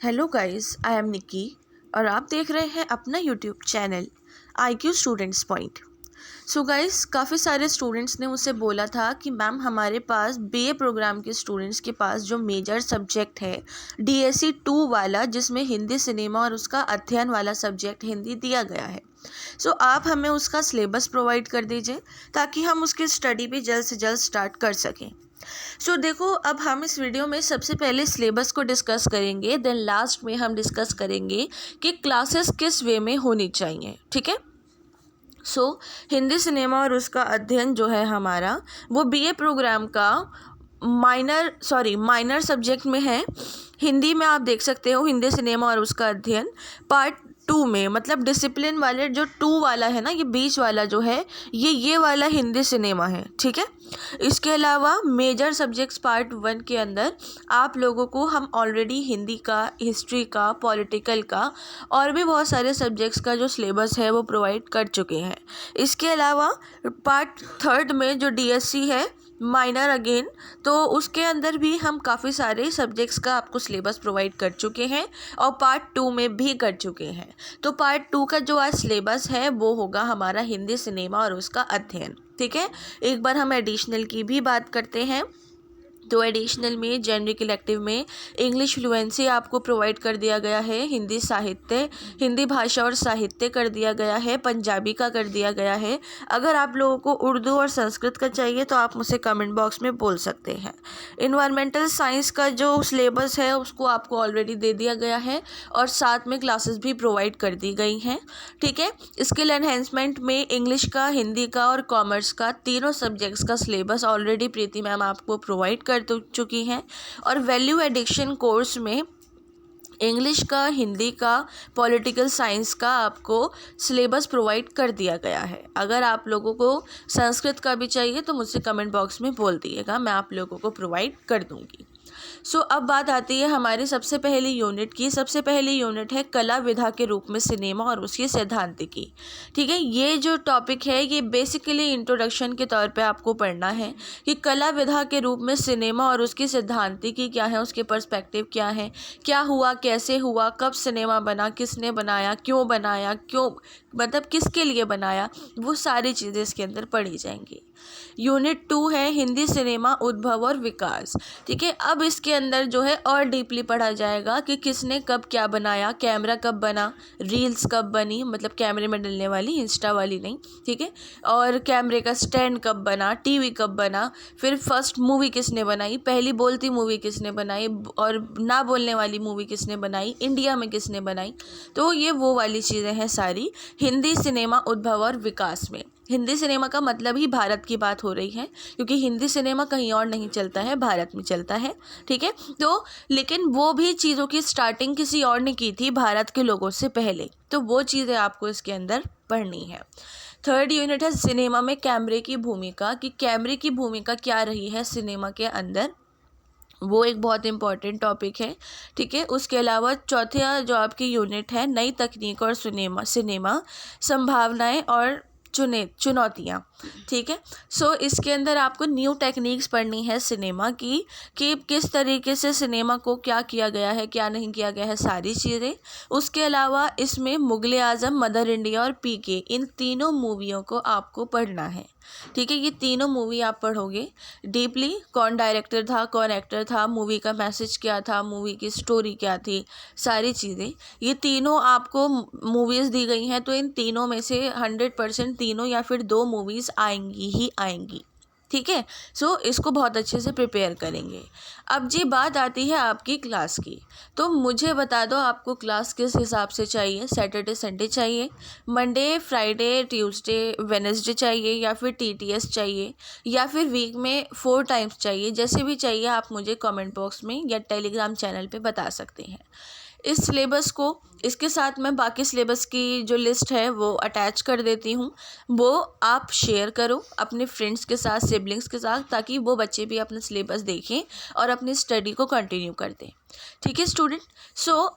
Hello guys, I am Nikki और आप देख रहे हैं अपना YouTube channel IQ students point. So guys, काफ़ी सारे स्टूडेंट्स ने मुझसे बोला था कि मैम हमारे पास BA प्रोग्राम के स्टूडेंट्स के पास जो मेजर सब्जेक्ट है DSC 2 वाला, जिसमें हिंदी सिनेमा और उसका अध्ययन वाला सब्जेक्ट हिंदी दिया गया है। सो आप हमें उसका सिलेबस प्रोवाइड कर दीजिए ताकि हम उसकी स्टडी भी जल्द से जल्द स्टार्ट कर सकें। देखो, अब हम इस वीडियो में सबसे पहले सिलेबस को डिस्कस करेंगे, देन लास्ट में हम डिस्कस करेंगे कि क्लासेस किस वे में होनी चाहिए। ठीक है। हिंदी सिनेमा और उसका अध्ययन जो है हमारा, वो BA प्रोग्राम का माइनर सब्जेक्ट में है। हिंदी में आप देख सकते हो हिंदी सिनेमा और उसका अध्ययन पार्ट 2 में, मतलब डिसिप्लिन वाले जो 2 वाला है ना, ये बीच वाला जो है ये वाला हिंदी सिनेमा है। ठीक है। इसके अलावा मेजर सब्जेक्ट्स पार्ट 1 के अंदर आप लोगों को हम ऑलरेडी हिंदी का, हिस्ट्री का, पॉलिटिकल का और भी बहुत सारे सब्जेक्ट्स का जो सिलेबस है वो प्रोवाइड कर चुके हैं। इसके अलावा पार्ट 3 में जो DSC है माइनर अगेन, तो उसके अंदर भी हम काफ़ी सारे सब्जेक्ट्स का आपको सिलेबस प्रोवाइड कर चुके हैं और पार्ट 2 में भी कर चुके हैं। तो पार्ट 2 का जो आज सिलेबस है वो होगा हमारा हिंदी सिनेमा और उसका अध्ययन। ठीक है। एक बार हम एडिशनल की भी बात करते हैं। तो एडिशनल में जनरल इलेक्टिव में इंग्लिश फ्लुएंसी आपको प्रोवाइड कर दिया गया है, हिंदी साहित्य, हिंदी भाषा और साहित्य कर दिया गया है, पंजाबी का कर दिया गया है। अगर आप लोगों को उर्दू और संस्कृत का चाहिए तो आप मुझसे कमेंट बॉक्स में बोल सकते हैं। इन्वायरमेंटल साइंस का जो सिलेबस है उसको आपको ऑलरेडी दे दिया गया है और साथ में क्लासेस भी प्रोवाइड कर दी गई हैं। ठीक है। स्किल एनहेंसमेंट में इंग्लिश का, हिंदी का और कॉमर्स का तीनों सब्जेक्ट्स का सिलेबस ऑलरेडी प्रीति मैम आपको प्रोवाइड कर चुकी हैं। और वैल्यू एडिक्शन कोर्स में इंग्लिश का, हिंदी का, पॉलिटिकल साइंस का आपको सिलेबस प्रोवाइड कर दिया गया है। अगर आप लोगों को संस्कृत का भी चाहिए तो मुझसे कमेंट बॉक्स में बोल दिएगा, मैं आप लोगों को प्रोवाइड कर दूंगी। अब बात आती है हमारी सबसे पहली यूनिट की। सबसे पहली यूनिट है कला विधा के रूप में सिनेमा और उसकी सैद्धांतिकी। ठीक है। ये जो टॉपिक है ये बेसिकली इंट्रोडक्शन के तौर पे आपको पढ़ना है कि कला विधा के रूप में सिनेमा और उसकी सैद्धांतिकी क्या है, उसके पर्सपेक्टिव क्या है, क्या हुआ, कैसे हुआ, कब सिनेमा बना, किसने बनाया, क्यों मतलब किसके लिए बनाया, वो सारी चीज़ें इसके अंदर पढ़ी जाएंगी। यूनिट 2 है हिंदी सिनेमा उद्भव और विकास। ठीक है। अब इसके अंदर जो है और डीपली पढ़ा जाएगा कि किसने कब क्या बनाया, कैमरा कब बना, रील्स कब बनी, मतलब कैमरे में डलने वाली, इंस्टा वाली नहीं। ठीक है। और कैमरे का स्टैंड कब बना, टीवी कब बना, फिर फर्स्ट मूवी किसने बनाई, पहली बोलती मूवी किसने बनाई और ना बोलने वाली मूवी किसने बनाई, इंडिया में किसने बनाई। तो ये वो वाली चीज़ें हैं सारी हिंदी सिनेमा उद्भव और विकास में। हिंदी सिनेमा का मतलब ही भारत की बात हो रही है, क्योंकि हिंदी सिनेमा कहीं और नहीं चलता है, भारत में चलता है। ठीक है। लेकिन वो भी चीज़ों की स्टार्टिंग किसी और ने की थी भारत के लोगों से पहले, तो वो चीज़ें आपको इसके अंदर पढ़नी है। 3rd यूनिट है सिनेमा में कैमरे की भूमिका, कि कैमरे की भूमिका क्या रही है सिनेमा के अंदर, वो एक बहुत इंपॉर्टेंट टॉपिक है। ठीक है। उसके अलावा चौथा जो आपकी यूनिट है नई तकनीक और सिनेमा संभावनाएं और चुनौतियाँ। ठीक है। इसके अंदर आपको न्यू टेक्निक्स पढ़नी है सिनेमा की, कि किस तरीके से सिनेमा को क्या किया गया है, क्या नहीं किया गया है, सारी चीज़ें। उसके अलावा इसमें मुगले आज़म, मदर इंडिया और PK, इन तीनों मूवियों को आपको पढ़ना है। ठीक है। ये तीनों मूवी आप पढ़ोगे डीपली, कौन डायरेक्टर था, कौन एक्टर था, मूवी का मैसेज क्या था, मूवी की स्टोरी क्या थी, सारी चीज़ें। ये तीनों आपको मूवीज़ दी गई हैं, तो इन तीनों में से 100% तीनों या फिर 2 मूवीज़ आएंगी ही आएंगी। ठीक है। इसको बहुत अच्छे से प्रिपेयर करेंगे। अब जी बात आती है आपकी क्लास की, तो मुझे बता दो आपको क्लास किस हिसाब से चाहिए। सैटरडे संडे चाहिए, मंडे फ्राइडे ट्यूसडे वेडनेसडे चाहिए, या फिर TTS चाहिए, या फिर वीक में 4 टाइम्स चाहिए। जैसे भी चाहिए आप मुझे कमेंट बॉक्स में या टेलीग्राम चैनल पे बता सकते हैं। इस सिलेबस को, इसके साथ मैं बाकी सिलेबस की जो लिस्ट है वो अटैच कर देती हूँ, वो आप शेयर करो अपने फ्रेंड्स के साथ, सिबलिंग्स के साथ, ताकि वो बच्चे भी अपना सिलेबस देखें और अपनी स्टडी को कंटिन्यू कर दें। ठीक है स्टूडेंट।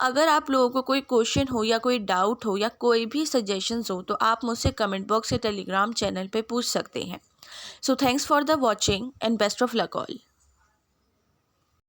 अगर आप लोगों को कोई क्वेश्चन हो या कोई डाउट हो या कोई भी सजेशंस हो तो आप मुझसे कमेंट बॉक्स या टेलीग्राम चैनल पे पूछ सकते हैं। Thanks for the watching and best of luck all.